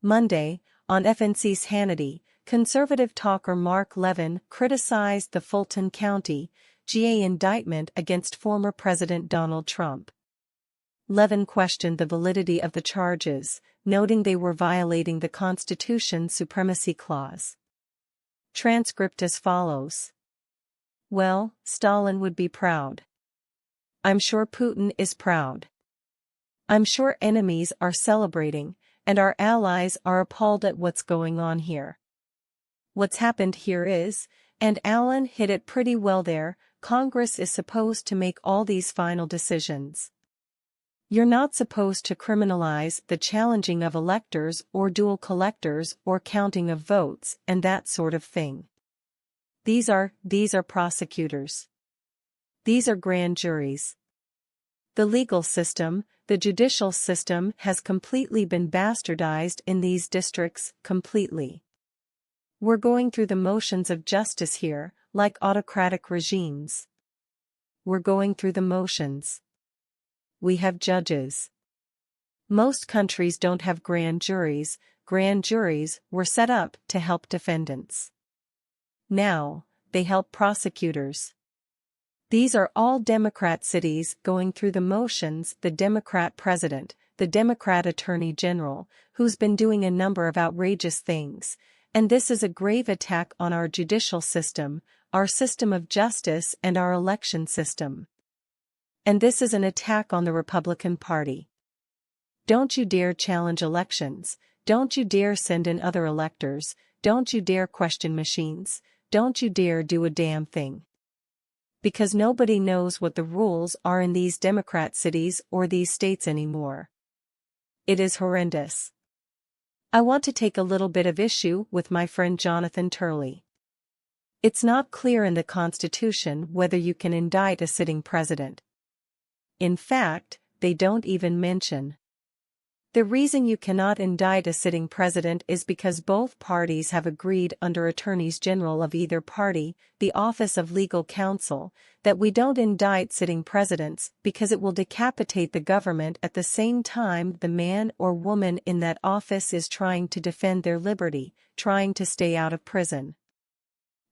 Monday, on FNC's Hannity, conservative talker Mark Levin criticized the Fulton County, GA indictment against former President Donald Trump. Levin questioned the validity of the charges, noting they were violating the Constitution's Supremacy Clause. Transcript as follows. Well, Stalin would be proud. I'm sure Putin is proud. I'm sure enemies are celebrating, and our allies are appalled at what's going on here. What's happened here is, and Alan hit it pretty well there, Congress is supposed to make all these final decisions. You're not supposed to criminalize the challenging of electors or dual collectors or counting of votes and that sort of thing. These are prosecutors. These are grand juries. The legal system, the judicial system has completely been bastardized in these districts, completely. We're going through the motions of justice here, like autocratic regimes. We're going through the motions. We have judges. Most countries don't have grand juries. Grand juries were set up to help defendants. Now, they help prosecutors. These are all Democrat cities going through the motions, the Democrat president, the Democrat attorney general, who's been doing a number of outrageous things, and this is a grave attack on our judicial system, our system of justice and our election system. And this is an attack on the Republican Party. Don't you dare challenge elections, don't you dare send in other electors, don't you dare question machines, don't you dare do a damn thing. Because nobody knows what the rules are in these Democrat cities or these states anymore. It is horrendous. I want to take a little bit of issue with my friend Jonathan Turley. It's not clear in the Constitution whether you can indict a sitting president. In fact, they don't even mention. The reason you cannot indict a sitting president is because both parties have agreed under attorneys general of either party, the Office of Legal Counsel, that we don't indict sitting presidents because it will decapitate the government at the same time the man or woman in that office is trying to defend their liberty, trying to stay out of prison.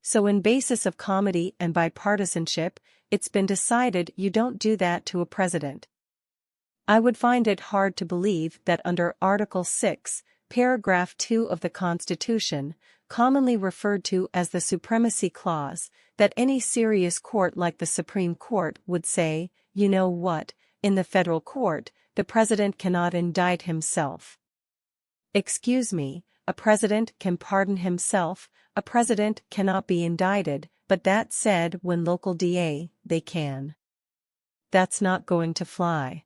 So in basis of comedy and bipartisanship, it's been decided you don't do that to a president. I would find it hard to believe that under Article 6, Paragraph 2 of the Constitution, commonly referred to as the Supremacy Clause, that any serious court like the Supreme Court would say, you know what, in the federal court, the president cannot indict himself. Excuse me, a president can pardon himself, a president cannot be indicted, but that said when local DA, they can. That's not going to fly.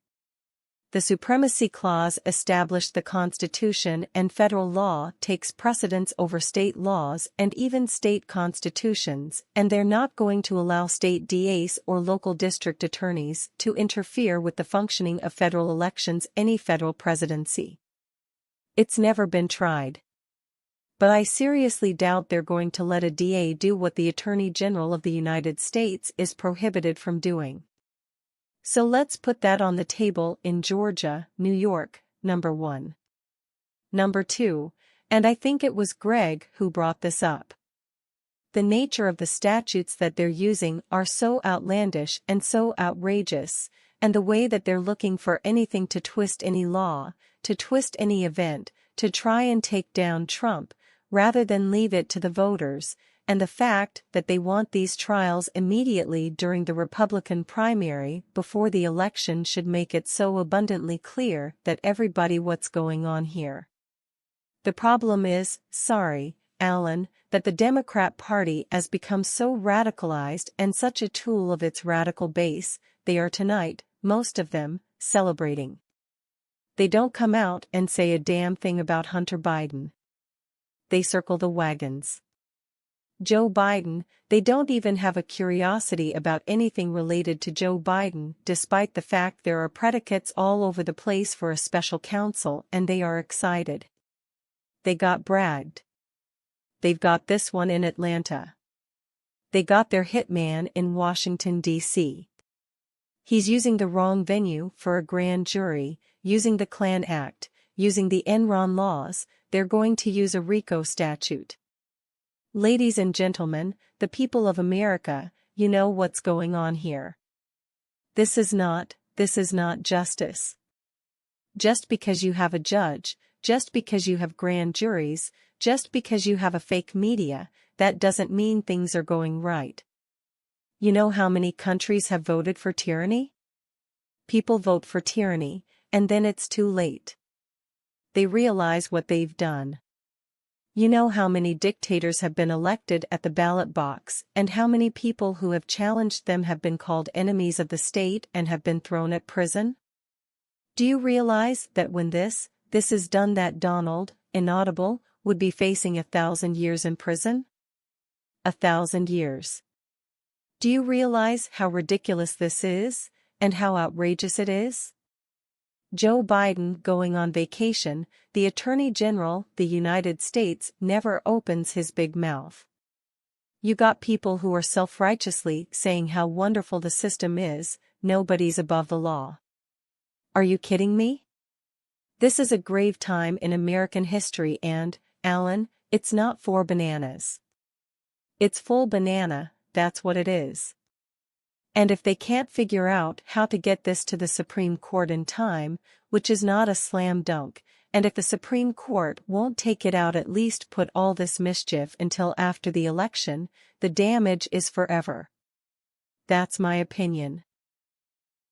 The Supremacy Clause established the Constitution and federal law takes precedence over state laws and even state constitutions, and they're not going to allow state DAs or local district attorneys to interfere with the functioning of federal elections, any federal presidency. It's never been tried. But I seriously doubt they're going to let a DA do what the Attorney General of the United States is prohibited from doing. So let's put that on the table in Georgia, New York, number 1. Number 2, and I think it was Greg who brought this up. The nature of the statutes that they're using are so outlandish and so outrageous, and the way that they're looking for anything to twist any law, to twist any event, to try and take down Trump, rather than leave it to the voters, and the fact that they want these trials immediately during the Republican primary before the election should make it so abundantly clear that everybody what's going on here. The problem is, sorry, Alan, that the Democrat Party has become so radicalized and such a tool of its radical base, they are tonight, most of them, celebrating. They don't come out and say a damn thing about Hunter Biden. They circle the wagons. Joe Biden, they don't even have a curiosity about anything related to Joe Biden, despite the fact there are predicates all over the place for a special counsel and they are excited. They got bragged. They've got this one in Atlanta. They got their hitman in Washington, D.C. He's using the wrong venue for a grand jury, using the Klan Act, using the Enron laws, they're going to use a RICO statute. Ladies and gentlemen, the people of America, you know what's going on here. This is not justice. Just because you have a judge, just because you have grand juries, just because you have a fake media, that doesn't mean things are going right. You know how many countries have voted for tyranny? People vote for tyranny, and then it's too late. They realize what they've done. You know how many dictators have been elected at the ballot box, and how many people who have challenged them have been called enemies of the state and have been thrown at prison? Do you realize that when this is done, that Donald, inaudible, would be facing 1,000 years in prison? 1,000 years. Do you realize how ridiculous this is, and how outrageous it is? Joe Biden going on vacation, the Attorney General, the United States, never opens his big mouth. You got people who are self-righteously saying how wonderful the system is, nobody's above the law. Are you kidding me? This is a grave time in American history and, Alan, it's not for bananas. It's full banana, that's what it is. And if they can't figure out how to get this to the Supreme Court in time, which is not a slam dunk, and if the Supreme Court won't take it out, at least put all this mischief until after the election, the damage is forever. That's my opinion.